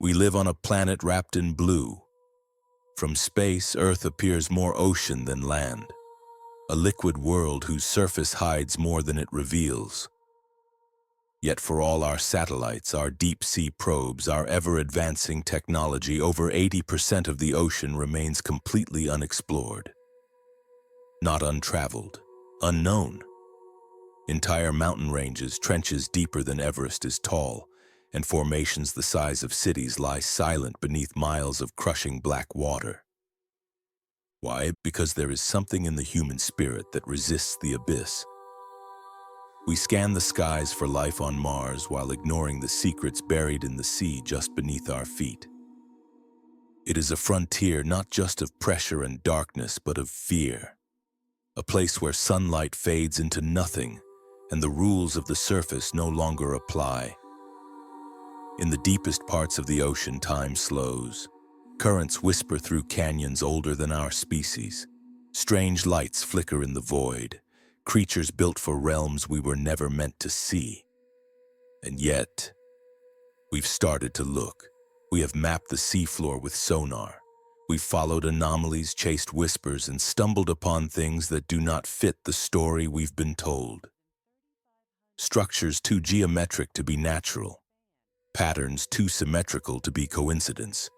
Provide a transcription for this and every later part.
We live on a planet wrapped in blue. From space, Earth appears more ocean than land, a liquid world whose surface hides more than it reveals. Yet for all our satellites, our deep-sea probes, our ever-advancing technology, over 80% of the ocean remains completely unexplored. Not untraveled, unknown. Entire mountain ranges, trenches deeper than Everest is tall, and formations the size of cities lie silent beneath miles of crushing black water. Why? Because there is something in the human spirit that resists the abyss. We scan the skies for life on Mars while ignoring the secrets buried in the sea just beneath our feet. It is a frontier not just of pressure and darkness, but of fear. A place where sunlight fades into nothing and the rules of the surface no longer apply. In the deepest parts of the ocean, time slows. Currents whisper through canyons older than our species. Strange lights flicker in the void. Creatures built for realms we were never meant to see. And yet, we've started to look. We have mapped the seafloor with sonar. We've followed anomalies, chased whispers, and stumbled upon things that do not fit the story we've been told. Structures too geometric to be natural. Patterns too symmetrical to be coincidence.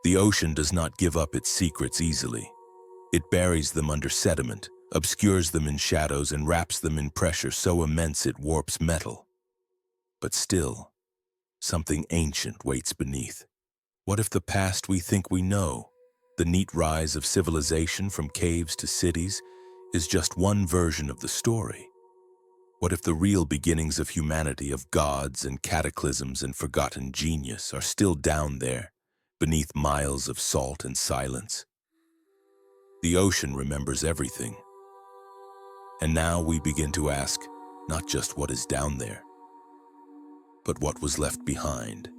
The ocean does not give up its secrets easily. It buries them under sediment, obscures them in shadows, and wraps them in pressure so immense it warps metal. But still, something ancient waits beneath. What if the past we think we know, the neat rise of civilization from caves to cities, is just one version of the story? What if the real beginnings of humanity, of gods and cataclysms and forgotten genius, are still down there, beneath miles of salt and silence? The ocean remembers everything. And now we begin to ask, not just what is down there, but what was left behind.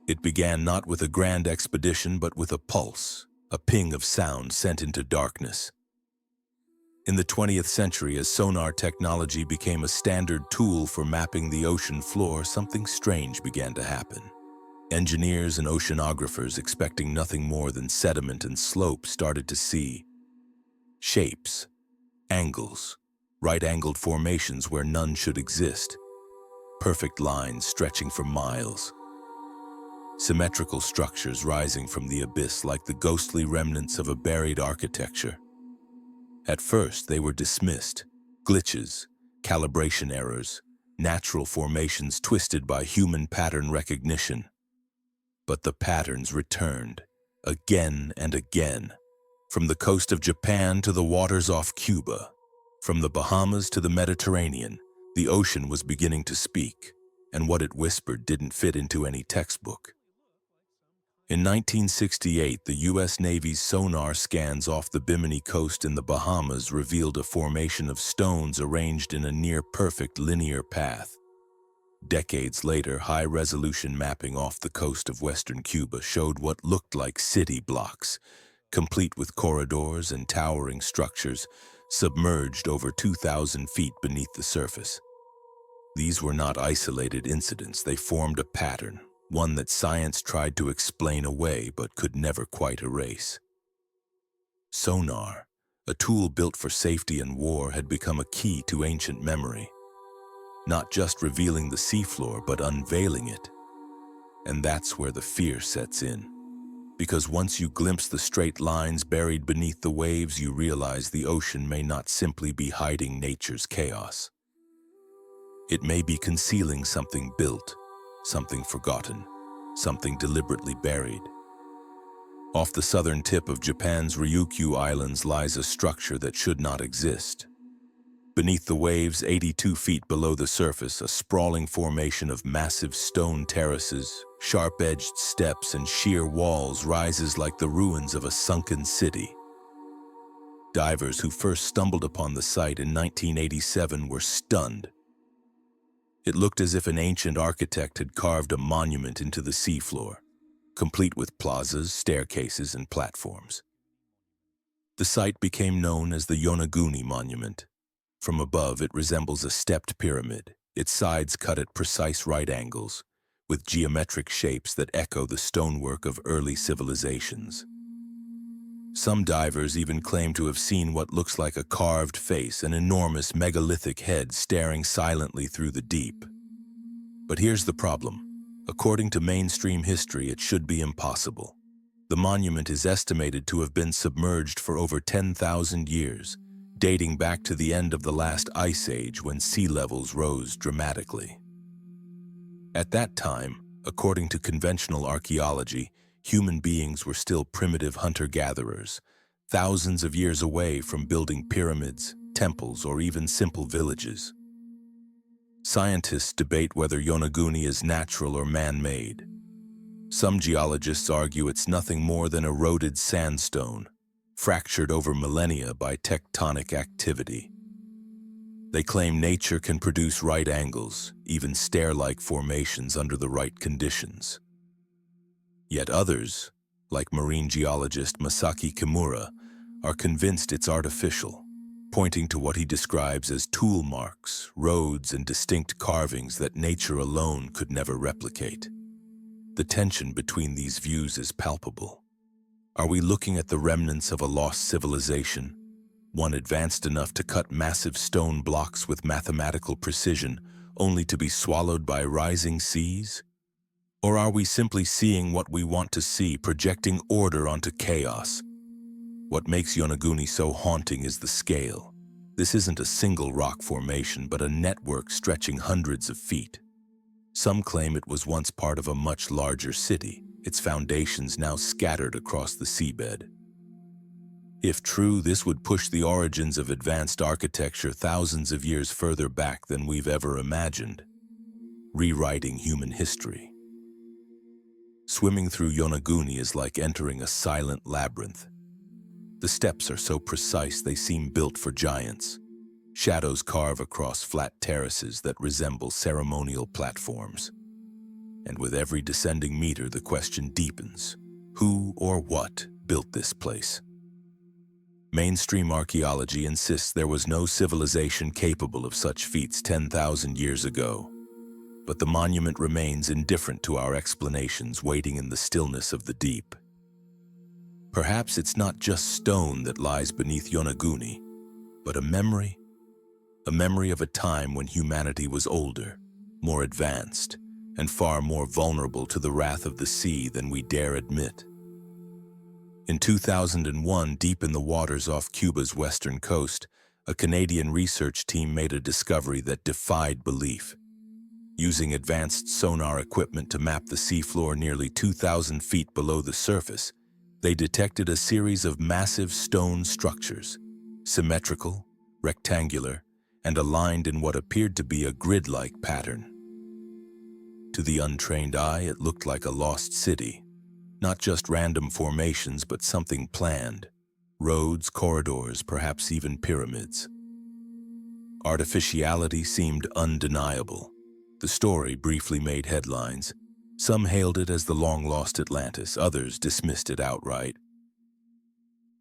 It began not with a grand expedition, but with a pulse, a ping of sound sent into darkness. In the 20th century, as sonar technology became a standard tool for mapping the ocean floor, something strange began to happen. Engineers and oceanographers, expecting nothing more than sediment and slope, started to see shapes, angles, right-angled formations where none should exist, perfect lines stretching for miles, symmetrical structures rising from the abyss like the ghostly remnants of a buried architecture. At first, they were dismissed: glitches, calibration errors, natural formations twisted by human pattern recognition. But the patterns returned, again and again, from the coast of Japan to the waters off Cuba. From the Bahamas to the Mediterranean, the ocean was beginning to speak, and what it whispered didn't fit into any textbook. In 1968, the U.S. Navy's sonar scans off the Bimini coast in the Bahamas revealed a formation of stones arranged in a near-perfect linear path. Decades later, high-resolution mapping off the coast of western Cuba showed what looked like city blocks, complete with corridors and towering structures, submerged over 2,000 feet beneath the surface. These were not isolated incidents. They formed a pattern, one that science tried to explain away but could never quite erase. Sonar, a tool built for safety and war, had become a key to ancient memory, not just revealing the seafloor but unveiling it. And that's where the fear sets in. Because once you glimpse the straight lines buried beneath the waves, you realize the ocean may not simply be hiding nature's chaos. It may be concealing something built, something forgotten, something deliberately buried. Off the southern tip of Japan's Ryukyu Islands lies a structure that should not exist. Beneath the waves, 82 feet below the surface, a sprawling formation of massive stone terraces, sharp-edged steps, and sheer walls rises like the ruins of a sunken city. Divers who first stumbled upon the site in 1987 were stunned. It looked as if an ancient architect had carved a monument into the seafloor, complete with plazas, staircases, and platforms. The site became known as the Yonaguni Monument. From above, it resembles a stepped pyramid, its sides cut at precise right angles, with geometric shapes that echo the stonework of early civilizations. Some divers even claim to have seen what looks like a carved face, an enormous megalithic head staring silently through the deep. But here's the problem. According to mainstream history, it should be impossible. The monument is estimated to have been submerged for over 10,000 years, dating back to the end of the last ice age when sea levels rose dramatically. At that time, according to conventional archaeology, human beings were still primitive hunter-gatherers, thousands of years away from building pyramids, temples, or even simple villages. Scientists debate whether Yonaguni is natural or man-made. Some geologists argue it's nothing more than eroded sandstone, fractured over millennia by tectonic activity. They claim nature can produce right angles, even stair-like formations under the right conditions. Yet others, like marine geologist Masaki Kimura, are convinced it's artificial, pointing to what he describes as tool marks, roads, and distinct carvings that nature alone could never replicate. The tension between these views is palpable. Are we looking at the remnants of a lost civilization, one advanced enough to cut massive stone blocks with mathematical precision, only to be swallowed by rising seas? Or are we simply seeing what we want to see, projecting order onto chaos? What makes Yonaguni so haunting is the scale. This isn't a single rock formation, but a network stretching hundreds of feet. Some claim it was once part of a much larger city, its foundations now scattered across the seabed. If true, this would push the origins of advanced architecture thousands of years further back than we've ever imagined, rewriting human history. Swimming through Yonaguni is like entering a silent labyrinth. The steps are so precise they seem built for giants. Shadows carve across flat terraces that resemble ceremonial platforms. And with every descending meter, the question deepens: who or what built this place? Mainstream archaeology insists there was no civilization capable of such feats 10,000 years ago. But the monument remains indifferent to our explanations, waiting in the stillness of the deep. Perhaps it's not just stone that lies beneath Yonaguni, but a memory of a time when humanity was older, more advanced, and far more vulnerable to the wrath of the sea than we dare admit. In 2001, deep in the waters off Cuba's western coast, a Canadian research team made a discovery that defied belief. Using advanced sonar equipment to map the seafloor nearly 2,000 feet below the surface, they detected a series of massive stone structures, symmetrical, rectangular, and aligned in what appeared to be a grid-like pattern. To the untrained eye, it looked like a lost city. Not just random formations, but something planned. Roads, corridors, perhaps even pyramids. Artificiality seemed undeniable. The story briefly made headlines. Some hailed it as the long-lost Atlantis, others dismissed it outright.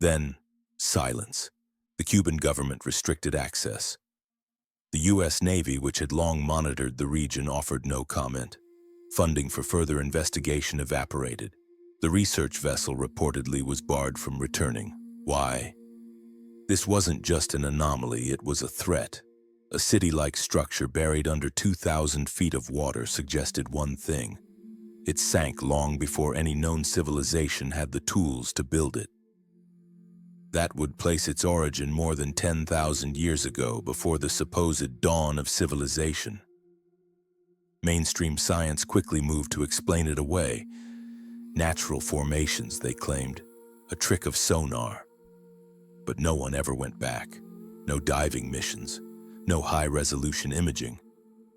Then, silence. The Cuban government restricted access. The U.S. Navy, which had long monitored the region, offered no comment. Funding for further investigation evaporated. The research vessel reportedly was barred from returning. Why? This wasn't just an anomaly, it was a threat. A city-like structure buried under 2,000 feet of water suggested one thing. It sank long before any known civilization had the tools to build it. That would place its origin more than 10,000 years ago, before the supposed dawn of civilization. Mainstream science quickly moved to explain it away. Natural formations, they claimed, a trick of sonar. But no one ever went back. No diving missions, no high-resolution imaging.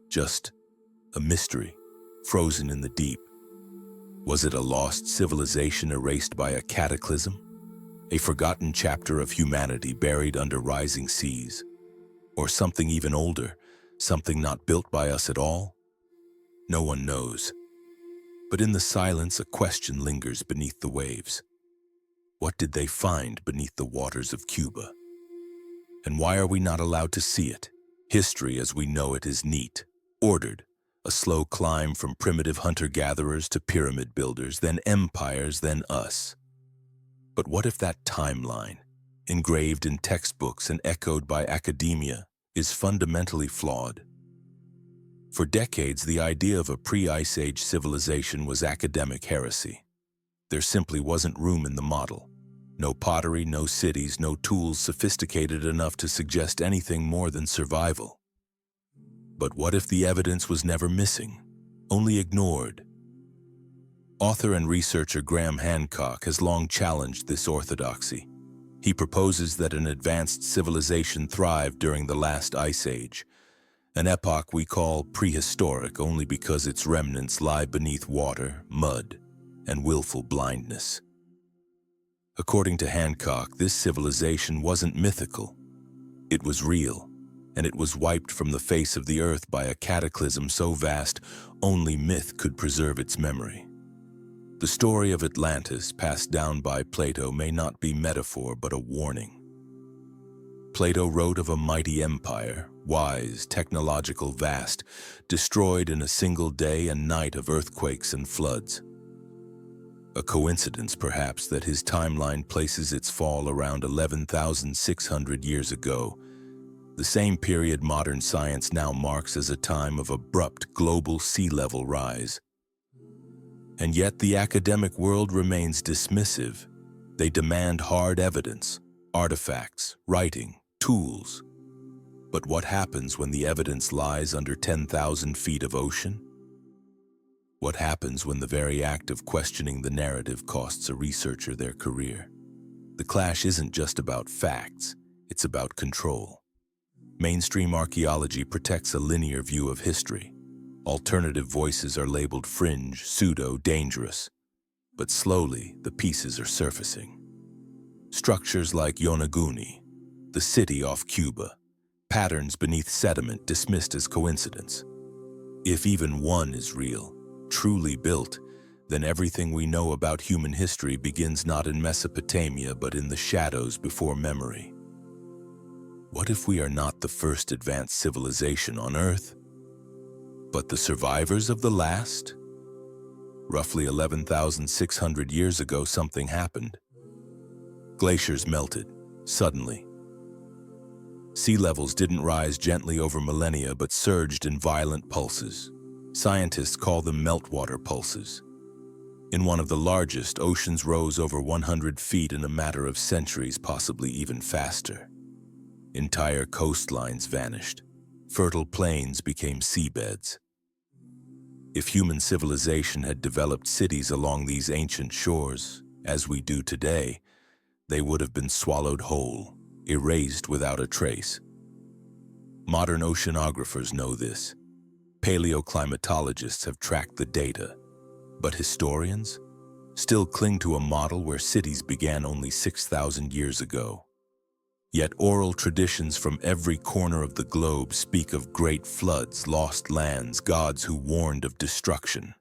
Just a mystery, frozen in the deep. Was it a lost civilization erased by a cataclysm? A forgotten chapter of humanity buried under rising seas? Or something even older, something not built by us at all? No one knows. But in the silence, a question lingers beneath the waves. What did they find beneath the waters of Cuba? And why are we not allowed to see it? History as we know it is neat, ordered, A slow climb from primitive hunter-gatherers to pyramid builders, then empires, then us. But what if that timeline, engraved in textbooks and echoed by academia, is fundamentally flawed? For decades, the idea of a pre-Ice Age civilization was academic heresy. There simply wasn't room in the model. No pottery, no cities, no tools sophisticated enough to suggest anything more than survival. But what if the evidence was never missing, only ignored? Author and researcher Graham Hancock has long challenged this orthodoxy. He proposes that an advanced civilization thrived during the last Ice Age, an epoch we call prehistoric only because its remnants lie beneath water, mud, and willful blindness. According to Hancock, this civilization wasn't mythical. It was real, and it was wiped from the face of the earth by a cataclysm so vast only myth could preserve its memory. The story of Atlantis, passed down by Plato, may not be metaphor but a warning. Plato wrote of a mighty empire, wise, technological, vast, destroyed in a single day and night of earthquakes and floods. A coincidence, perhaps, that his timeline places its fall around 11,600 years ago, the same period modern science now marks as a time of abrupt global sea level rise. And yet the academic world remains dismissive. They demand hard evidence, artifacts, writing, tools. But what happens when the evidence lies under 10,000 feet of ocean? What happens when the very act of questioning the narrative costs a researcher their career? The clash isn't just about facts, it's about control. Mainstream archaeology protects a linear view of history. Alternative voices are labeled fringe, pseudo, dangerous. But slowly, the pieces are surfacing. Structures like Yonaguni, the city off Cuba, patterns beneath sediment dismissed as coincidence. If even one is real, truly built, then everything we know about human history begins not in Mesopotamia but in the shadows before memory. What if we are not the first advanced civilization on Earth, but the survivors of the last? Roughly 11,600 years ago, something happened. Glaciers melted, suddenly. Sea levels didn't rise gently over millennia but surged in violent pulses. Scientists call them meltwater pulses. In one of the largest, oceans rose over 100 feet in a matter of centuries, possibly even faster. Entire coastlines vanished. Fertile plains became seabeds. If human civilization had developed cities along these ancient shores, as we do today, they would have been swallowed whole, erased without a trace. Modern oceanographers know this. Paleoclimatologists have tracked the data, but historians still cling to a model where cities began only 6,000 years ago. Yet oral traditions from every corner of the globe speak of great floods, lost lands, gods who warned of destruction.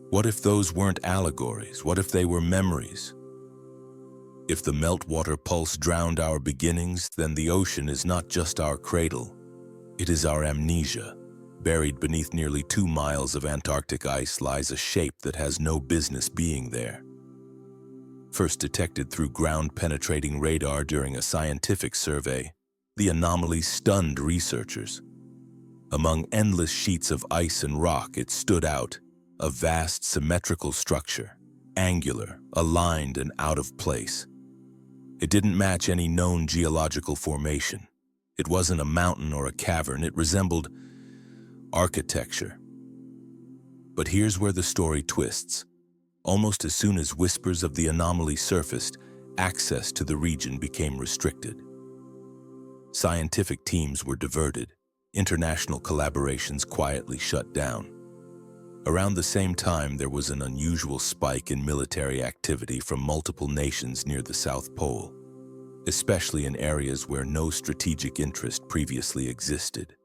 What if those weren't allegories? What if they were memories? If the meltwater pulse drowned our beginnings, then the ocean is not just our cradle. It is our amnesia. Buried beneath nearly 2 miles of Antarctic ice lies a shape that has no business being there. First detected through ground-penetrating radar during a scientific survey, the anomalies stunned researchers. Among endless sheets of ice and rock, it stood out, a vast symmetrical structure, angular, aligned, and out of place. It didn't match any known geological formation. It wasn't a mountain or a cavern. It resembled architecture. But here's where the story twists. Almost as soon as whispers of the anomaly surfaced, access to the region became restricted. Scientific teams were diverted, international collaborations quietly shut down. Around the same time, there was an unusual spike in military activity from multiple nations near the South Pole, especially in areas where no strategic interest previously existed.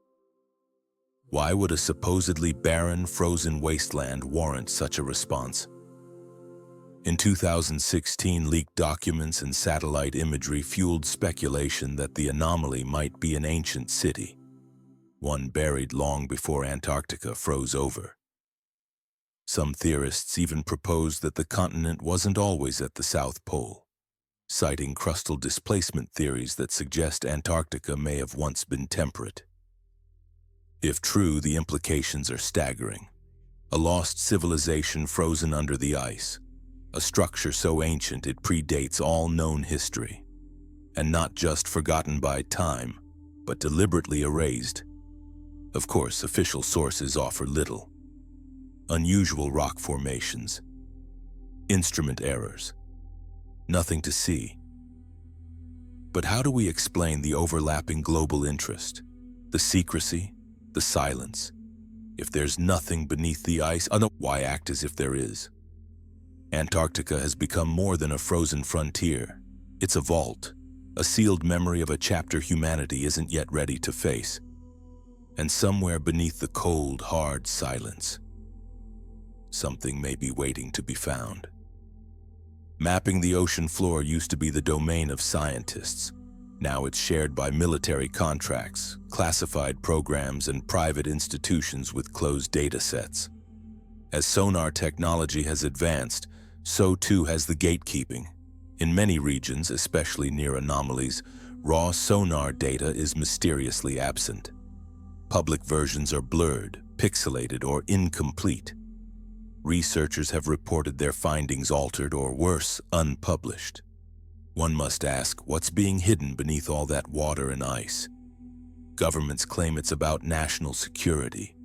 Why would a supposedly barren, frozen wasteland warrant such a response? In 2016, leaked documents and satellite imagery fueled speculation that the anomaly might be an ancient city. one buried long before Antarctica froze over. Some theorists even propose that the continent wasn't always at the South Pole, citing crustal displacement theories that suggest Antarctica may have once been temperate. If true, the implications are staggering. A lost civilization frozen under the ice, a structure so ancient it predates all known history, and not just forgotten by time, but deliberately erased. Of course, official sources offer little. Unusual rock formations, instrument errors, nothing to see. But how do we explain the overlapping global interest, the secrecy, the silence? If there's nothing beneath the ice, why act as if there is? Antarctica has become more than a frozen frontier. It's a vault, a sealed memory of a chapter humanity isn't yet ready to face. And somewhere beneath the cold, hard silence, something may be waiting to be found. Mapping the ocean floor used to be the domain of scientists. Now it's shared by military contracts, classified programs, and private institutions with closed data sets. As sonar technology has advanced, so too has the gatekeeping. In many regions, especially near anomalies, raw sonar data is mysteriously absent. Public versions are blurred, pixelated, or incomplete. Researchers have reported their findings altered or worse, unpublished. One must ask, what's being hidden beneath all that water and ice? Governments claim it's about national security,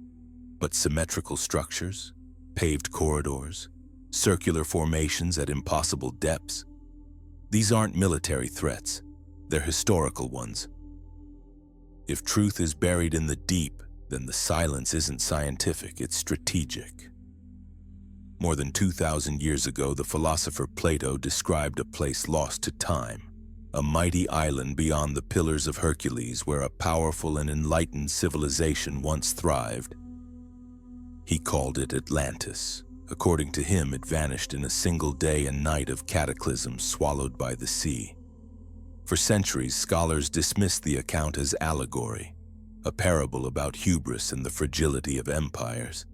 but symmetrical structures, paved corridors, circular formations at impossible depths, these aren't military threats, they're historical ones. If truth is buried in the deep, then the silence isn't scientific, it's strategic. More than 2,000 years ago, the philosopher Plato described a place lost to time, a mighty island beyond the Pillars of Hercules where a powerful and enlightened civilization once thrived. He called it Atlantis. According to him, it vanished in a single day and night of cataclysm swallowed by the sea. For centuries, scholars dismissed the account as allegory, a parable about hubris and the fragility of empires.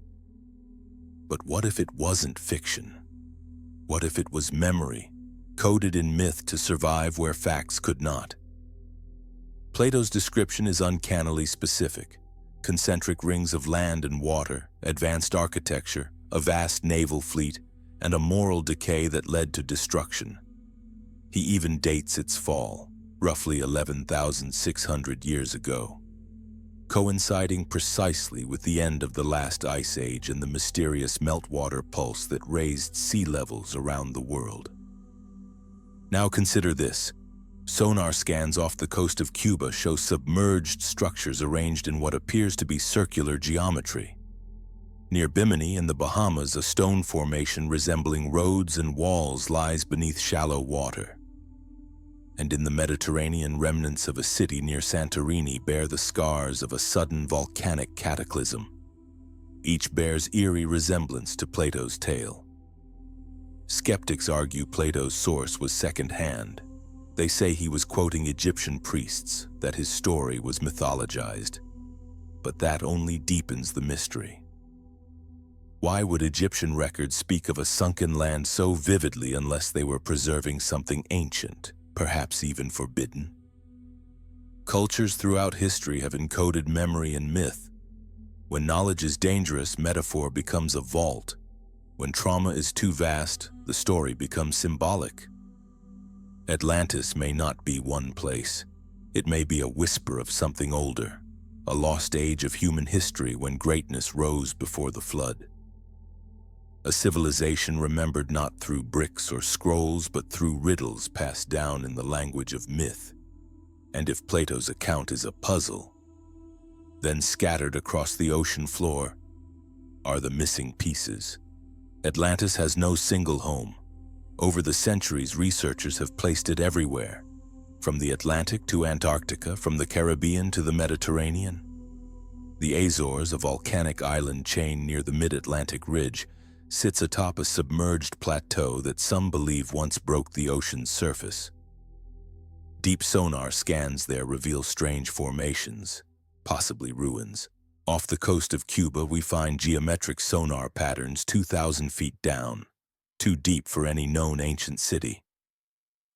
But what if it wasn't fiction? What if it was memory, coded in myth to survive where facts could not? Plato's description is uncannily specific. Concentric rings of land and water, advanced architecture, a vast naval fleet, and a moral decay that led to destruction. He even dates its fall, roughly 11,600 years ago, coinciding precisely with the end of the last ice age and the mysterious meltwater pulse that raised sea levels around the world. Now consider this. Sonar scans off the coast of Cuba show submerged structures arranged in what appears to be circular geometry. Near Bimini in the Bahamas, a stone formation resembling roads and walls lies beneath shallow water. And in the Mediterranean, remnants of a city near Santorini bear the scars of a sudden volcanic cataclysm. Each bears eerie resemblance to Plato's tale. Skeptics argue Plato's source was second-hand. They say he was quoting Egyptian priests, that his story was mythologized. But that only deepens the mystery. Why would Egyptian records speak of a sunken land so vividly unless they were preserving something ancient, perhaps even forbidden? Cultures throughout history have encoded memory and myth. When knowledge is dangerous, metaphor becomes a vault. When trauma is too vast, the story becomes symbolic. Atlantis may not be one place. It may be a whisper of something older, a lost age of human history when greatness rose before the flood. A civilization remembered not through bricks or scrolls, but through riddles passed down in the language of myth. And if Plato's account is a puzzle, then scattered across the ocean floor are the missing pieces. Atlantis has no single home. Over the centuries, researchers have placed it everywhere, from the Atlantic to Antarctica, from the Caribbean to the Mediterranean. The Azores, a volcanic island chain near the mid-Atlantic ridge, sits atop a submerged plateau that some believe once broke the ocean's surface. Deep sonar scans there reveal strange formations, possibly ruins. Off the coast of Cuba, we find geometric sonar patterns 2,000 feet down, too deep for any known ancient city.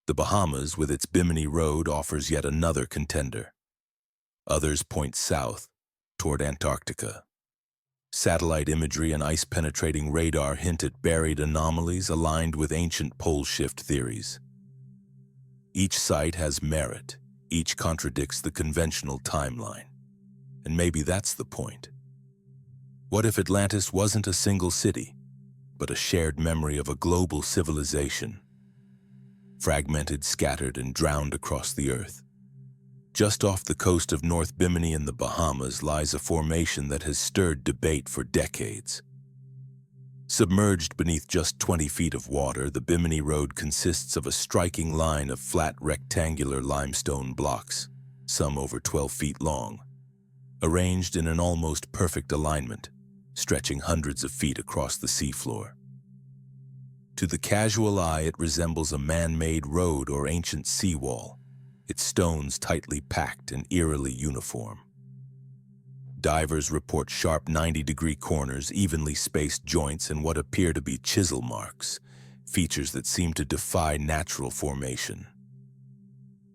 The Bahamas, with its Bimini Road, offers yet another contender. Others point south, toward Antarctica. Satellite imagery and ice-penetrating radar hint at buried anomalies aligned with ancient pole shift theories. Each site has merit, each contradicts the conventional timeline. And maybe that's the point. What if Atlantis wasn't a single city, but a shared memory of a global civilization, fragmented, scattered, and drowned across the earth? Just off the coast of North Bimini in the Bahamas lies a formation that has stirred debate for decades. Submerged beneath just 20 feet of water, the Bimini Road consists of a striking line of flat rectangular limestone blocks, some over 12 feet long, arranged in an almost perfect alignment, stretching hundreds of feet across the seafloor. To the casual eye, it resembles a man-made road or ancient seawall, its stones tightly packed and eerily uniform. Divers report sharp 90-degree corners, evenly spaced joints, and what appear to be chisel marks, features that seem to defy natural formation.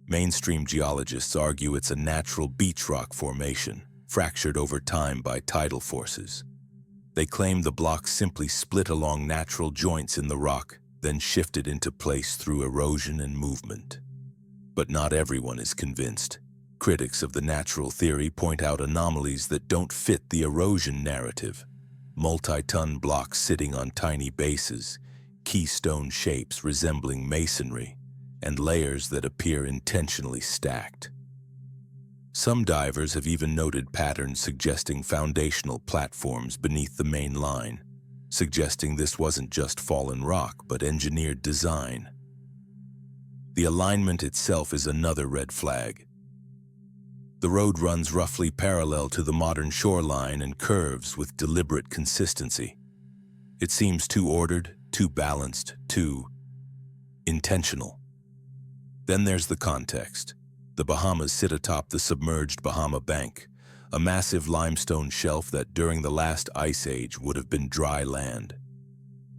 Mainstream geologists argue it's a natural beach rock formation, fractured over time by tidal forces. They claim the blocks simply split along natural joints in the rock, then shifted into place through erosion and movement. But not everyone is convinced. Critics of the natural theory point out anomalies that don't fit the erosion narrative. Multi-ton blocks sitting on tiny bases, keystone shapes resembling masonry, and layers that appear intentionally stacked. Some divers have even noted patterns suggesting foundational platforms beneath the main line, suggesting this wasn't just fallen rock but engineered design. The alignment itself is another red flag. The road runs roughly parallel to the modern shoreline and curves with deliberate consistency. It seems too ordered, too balanced, too intentional. Then there's the context. The Bahamas sit atop the submerged Bahama Bank, a massive limestone shelf that during the last ice age would have been dry land.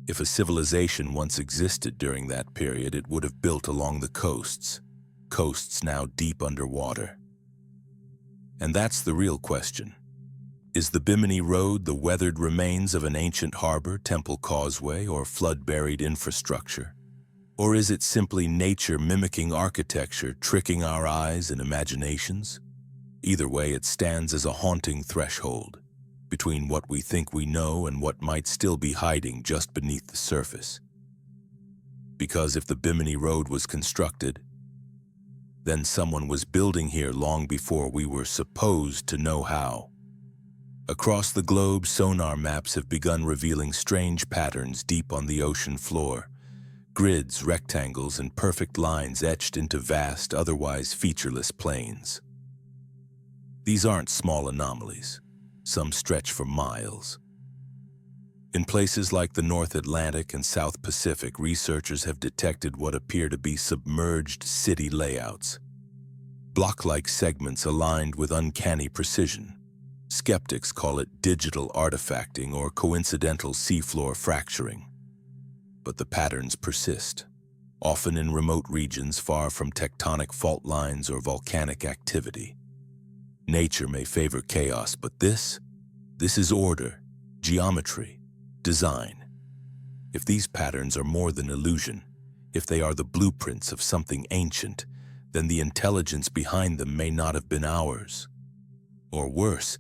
If a civilization once existed during that period, it would have built along the coasts now deep underwater. And that's the real question. Is the Bimini Road the weathered remains of an ancient harbor, temple causeway, or flood-buried infrastructure? Or is it simply nature mimicking architecture, tricking our eyes and imaginations? Either way, it stands as a haunting threshold between what we think we know and what might still be hiding just beneath the surface. Because if the Bimini Road was constructed, then someone was building here long before we were supposed to know how. Across the globe, sonar maps have begun revealing strange patterns deep on the ocean floor. Grids, rectangles, and perfect lines etched into vast, otherwise featureless plains. These aren't small anomalies. Some stretch for miles. In places like the North Atlantic and South Pacific, researchers have detected what appear to be submerged city layouts. Block-like segments aligned with uncanny precision. Skeptics call it digital artifacting or coincidental seafloor fracturing. But the patterns persist, often in remote regions far from tectonic fault lines or volcanic activity. Nature may favor chaos, but this is order, geometry, design. If these patterns are more than illusion, if they are the blueprints of something ancient, then the intelligence behind them may not have been ours. Or worse,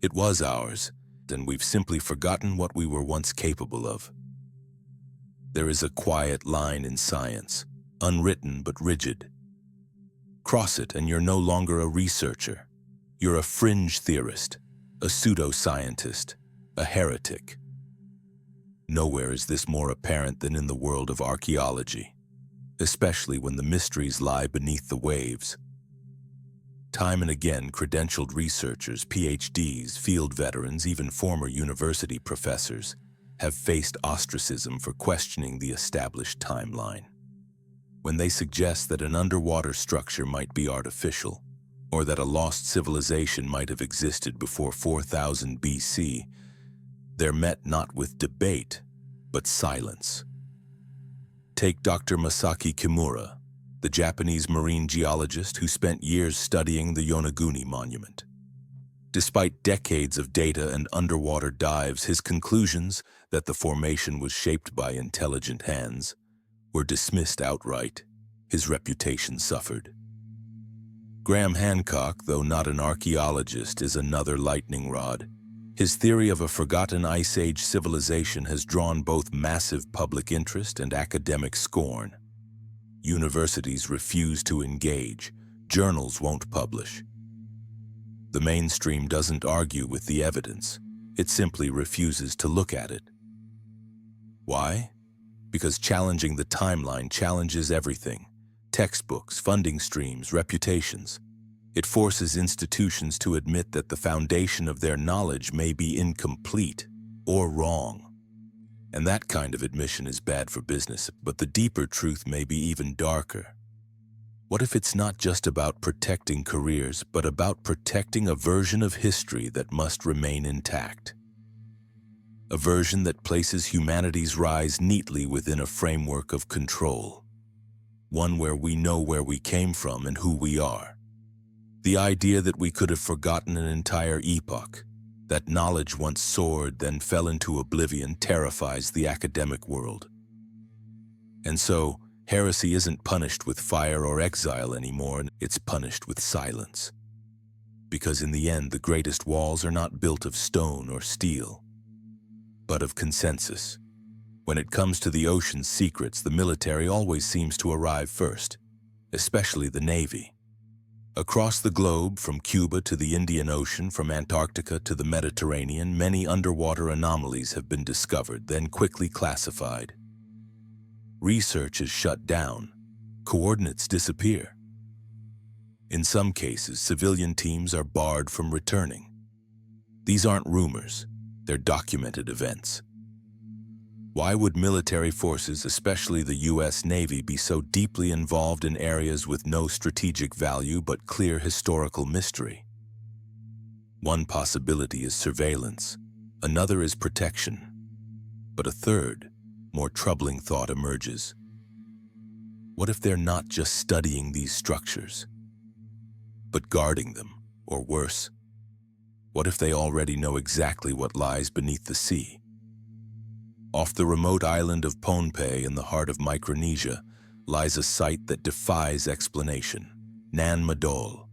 it was ours, and we've simply forgotten what we were once capable of. There is a quiet line in science, unwritten but rigid. Cross it and you're no longer a researcher. You're a fringe theorist, a pseudoscientist, a heretic. Nowhere is this more apparent than in the world of archaeology, especially when the mysteries lie beneath the waves. Time and again, credentialed researchers, PhDs, field veterans, even former university professors, have faced ostracism for questioning the established timeline. When they suggest that an underwater structure might be artificial, or that a lost civilization might have existed before 4000 BC, they're met not with debate, but silence. Take Dr. Masaki Kimura, the Japanese marine geologist who spent years studying the Yonaguni Monument. Despite decades of data and underwater dives, his conclusions that the formation was shaped by intelligent hands were dismissed outright. His reputation suffered. Graham Hancock, though not an archaeologist, is another lightning rod. His theory of a forgotten Ice Age civilization has drawn both massive public interest and academic scorn. Universities refuse to engage. Journals won't publish. The mainstream doesn't argue with the evidence. It simply refuses to look at it. Why? Because challenging the timeline challenges everything. Textbooks, funding streams, reputations. It forces institutions to admit that the foundation of their knowledge may be incomplete or wrong. And that kind of admission is bad for business, but the deeper truth may be even darker. What if it's not just about protecting careers, but about protecting a version of history that must remain intact? A version that places humanity's rise neatly within a framework of control. One where we know where we came from and who we are. The idea that we could have forgotten an entire epoch, that knowledge once soared then fell into oblivion, terrifies the academic world. And so, heresy isn't punished with fire or exile anymore, it's punished with silence. Because in the end, the greatest walls are not built of stone or steel, but of consensus. When it comes to the ocean's secrets, the military always seems to arrive first, especially the Navy. Across the globe, from Cuba to the Indian Ocean, from Antarctica to the Mediterranean, many underwater anomalies have been discovered, then quickly classified. Research is shut down. Coordinates disappear. In some cases, civilian teams are barred from returning. These aren't rumors, they're documented events. Why would military forces, especially the U.S. Navy, be so deeply involved in areas with no strategic value but clear historical mystery? One possibility is surveillance, another is protection, but a third, more troubling thought emerges. What if they're not just studying these structures, but guarding them, or worse? What if they already know exactly what lies beneath the sea? Off the remote island of Pohnpei in the heart of Micronesia lies a site that defies explanation, Nan Madol.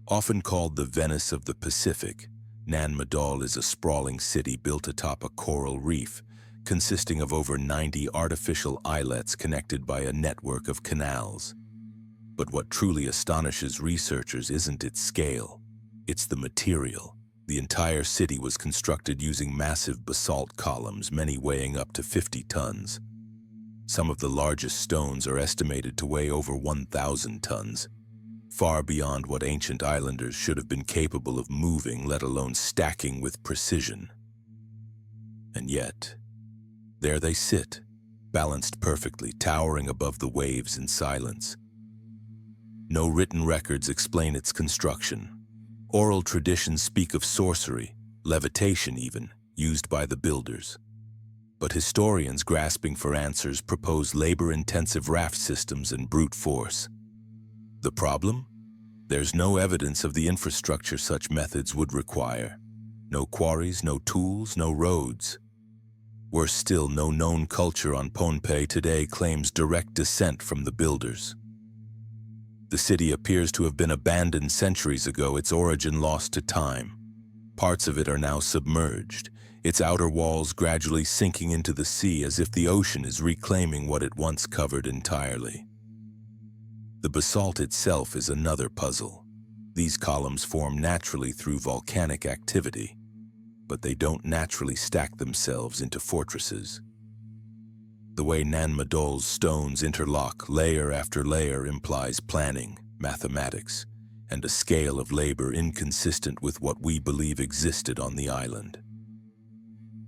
Often called the Venice of the Pacific, Nan Madol is a sprawling city built atop a coral reef, consisting of over 90 artificial islets connected by a network of canals. But what truly astonishes researchers isn't its scale, it's the material. The entire city was constructed using massive basalt columns, many weighing up to 50 tons. Some of the largest stones are estimated to weigh over 1,000 tons, far beyond what ancient islanders should have been capable of moving, let alone stacking with precision. And yet, there they sit, balanced perfectly, towering above the waves in silence. No written records explain its construction. Oral traditions speak of sorcery, levitation even, used by the builders. But historians grasping for answers propose labor-intensive raft systems and brute force. The problem? There's no evidence of the infrastructure such methods would require. No quarries, no tools, no roads. Worse still, no known culture on Pohnpei today claims direct descent from the builders. The city appears to have been abandoned centuries ago, its origin lost to time. Parts of it are now submerged, its outer walls gradually sinking into the sea as if the ocean is reclaiming what it once covered entirely. The basalt itself is another puzzle. These columns form naturally through volcanic activity, but they don't naturally stack themselves into fortresses. The way Nan Madol's stones interlock layer after layer implies planning, mathematics, and a scale of labor inconsistent with what we believe existed on the island.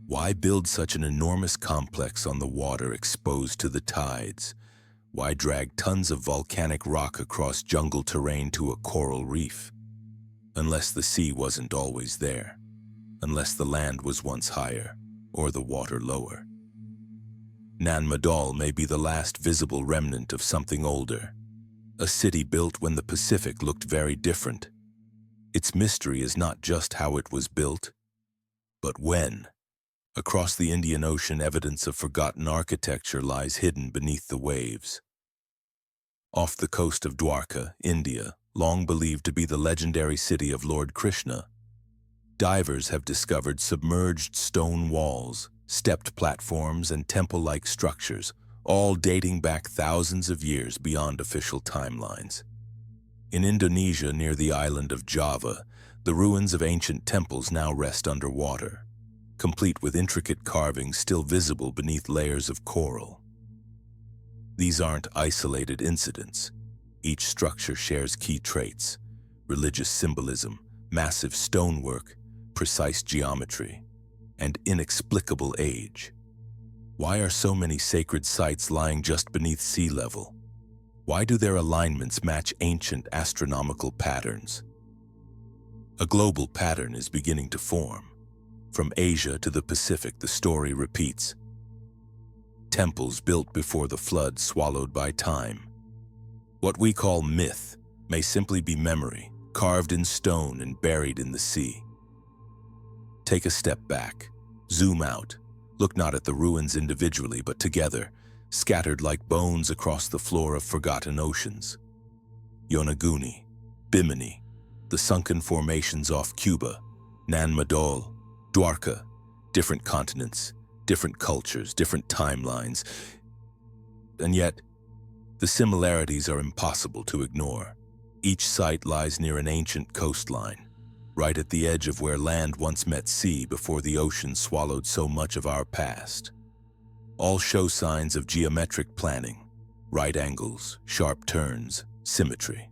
Why build such an enormous complex on the water exposed to the tides? Why drag tons of volcanic rock across jungle terrain to a coral reef? Unless the sea wasn't always there, unless the land was once higher or the water lower. Nan Madol may be the last visible remnant of something older, a city built when the Pacific looked very different. Its mystery is not just how it was built, but when. Across the Indian Ocean, evidence of forgotten architecture lies hidden beneath the waves. Off the coast of Dwarka, India, long believed to be the legendary city of Lord Krishna, divers have discovered submerged stone walls, stepped platforms, and temple-like structures, all dating back thousands of years beyond official timelines. In Indonesia, near the island of Java, the ruins of ancient temples now rest underwater, complete with intricate carvings still visible beneath layers of coral. These aren't isolated incidents. Each structure shares key traits: religious symbolism, massive stonework, precise geometry, and inexplicable age. Why are so many sacred sites lying just beneath sea level? Why do their alignments match ancient astronomical patterns? A global pattern is beginning to form. From Asia to the Pacific, the story repeats. Temples built before the flood, swallowed by time. What we call myth may simply be memory, carved in stone and buried in the sea. Take a step back, zoom out, look not at the ruins individually but together, scattered like bones across the floor of forgotten oceans. Yonaguni, Bimini, the sunken formations off Cuba, Nan Madol, Dwarka, different continents, different cultures, different timelines. And yet, the similarities are impossible to ignore. Each site lies near an ancient coastline, right at the edge of where land once met sea before the ocean swallowed so much of our past. All show signs of geometric planning, right angles, sharp turns, symmetry.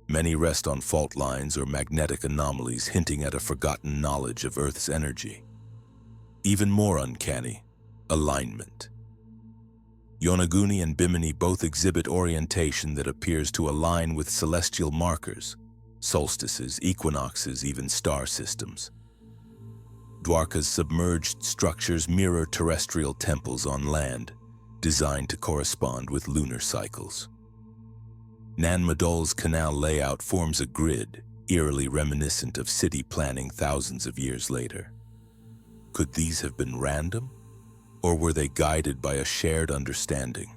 Many rest on fault lines or magnetic anomalies, hinting at a forgotten knowledge of Earth's energy. Even more uncanny, alignment. Yonaguni and Bimini both exhibit orientation that appears to align with celestial markers, solstices, equinoxes, even star systems. Dwarka's submerged structures mirror terrestrial temples on land, designed to correspond with lunar cycles. Nan Madol's canal layout forms a grid, eerily reminiscent of city planning thousands of years later. Could these have been random? Or were they guided by a shared understanding,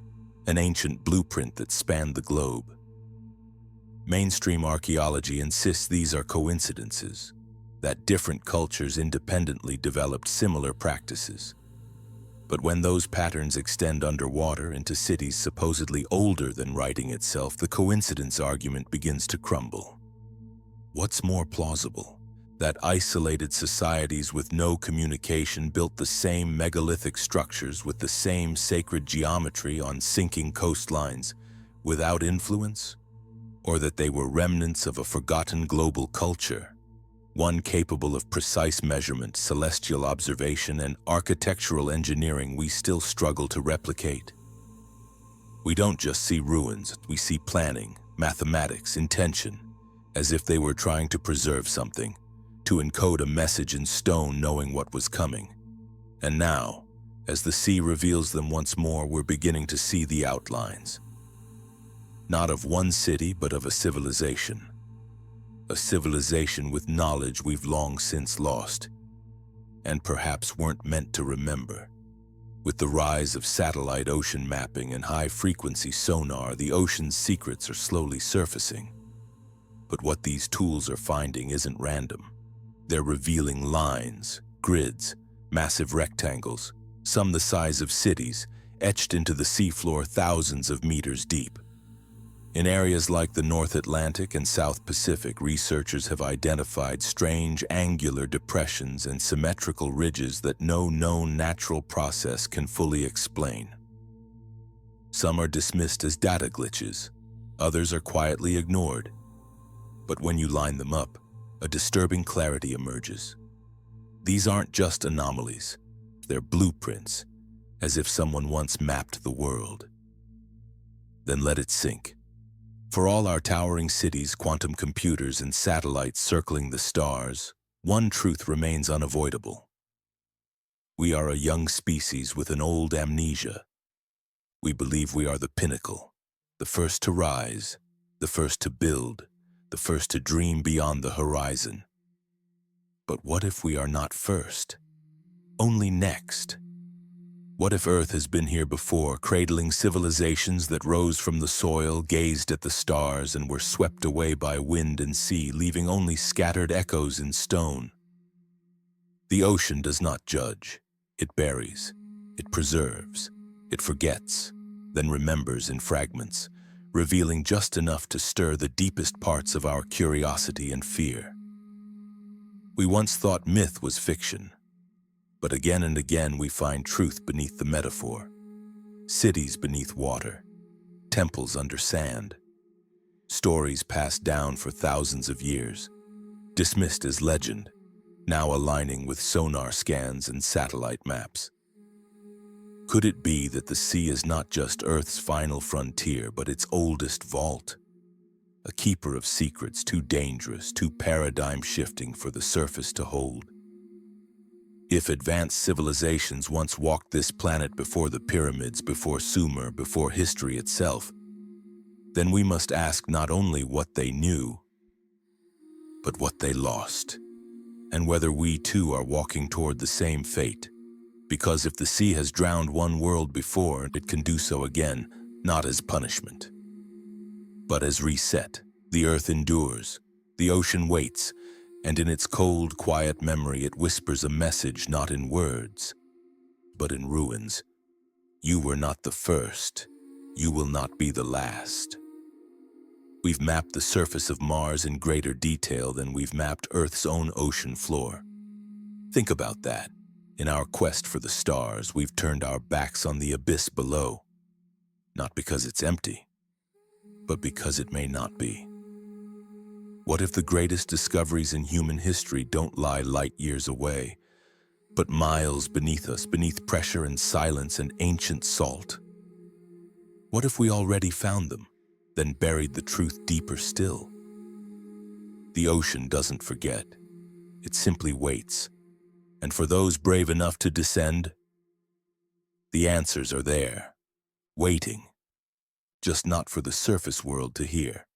an ancient blueprint that spanned the globe? Mainstream archaeology insists these are coincidences, that different cultures independently developed similar practices. But when those patterns extend underwater into cities supposedly older than writing itself, the coincidence argument begins to crumble. What's more plausible? That isolated societies with no communication built the same megalithic structures with the same sacred geometry on sinking coastlines without influence? Or that they were remnants of a forgotten global culture, one capable of precise measurement, celestial observation, and architectural engineering we still struggle to replicate? We don't just see ruins, we see planning, mathematics, intention, as if they were trying to preserve something, to encode a message in stone knowing what was coming. And now, as the sea reveals them once more, we're beginning to see the outlines. Not of one city, but of a civilization. A civilization with knowledge we've long since lost, and perhaps weren't meant to remember. With the rise of satellite ocean mapping and high-frequency sonar, the ocean's secrets are slowly surfacing. But what these tools are finding isn't random. They're revealing lines, grids, massive rectangles, some the size of cities, etched into the seafloor thousands of meters deep. In areas like the North Atlantic and South Pacific, researchers have identified strange angular depressions and symmetrical ridges that no known natural process can fully explain. Some are dismissed as data glitches, others are quietly ignored. But when you line them up, a disturbing clarity emerges. These aren't just anomalies, they're blueprints, as if someone once mapped the world. then let it sink. For all our towering cities, quantum computers, and satellites circling the stars, one truth remains unavoidable. We are a young species with an old amnesia. We believe we are the pinnacle, the first to rise, the first to build, the first to dream beyond the horizon. But what if we are not first? Only next? What if Earth has been here before, cradling civilizations that rose from the soil, gazed at the stars, and were swept away by wind and sea, leaving only scattered echoes in stone? The ocean does not judge. It buries, it preserves, it forgets, then remembers in fragments, revealing just enough to stir the deepest parts of our curiosity and fear. We once thought myth was fiction, but again and again we find truth beneath the metaphor. Cities beneath water, temples under sand, stories passed down for thousands of years, dismissed as legend, now aligning with sonar scans and satellite maps. Could it be that the sea is not just Earth's final frontier, but its oldest vault? A keeper of secrets too dangerous, too paradigm-shifting for the surface to hold. If advanced civilizations once walked this planet before the pyramids, before Sumer, before history itself, then we must ask not only what they knew, but what they lost, and whether we too are walking toward the same fate. Because if the sea has drowned one world before, it can do so again, not as punishment, but as reset. The earth endures, the ocean waits, and in its cold, quiet memory it whispers a message not in words, but in ruins. You were not the first. You will not be the last. We've mapped the surface of Mars in greater detail than we've mapped Earth's own ocean floor. Think about that. In our quest for the stars, we've turned our backs on the abyss below, not because it's empty, but because it may not be. What if the greatest discoveries in human history don't lie light years away, but miles beneath us, beneath pressure and silence and ancient salt? What if we already found them, then buried the truth deeper still? The ocean doesn't forget. It simply waits. And for those brave enough to descend, the answers are there, waiting, just not for the surface world to hear.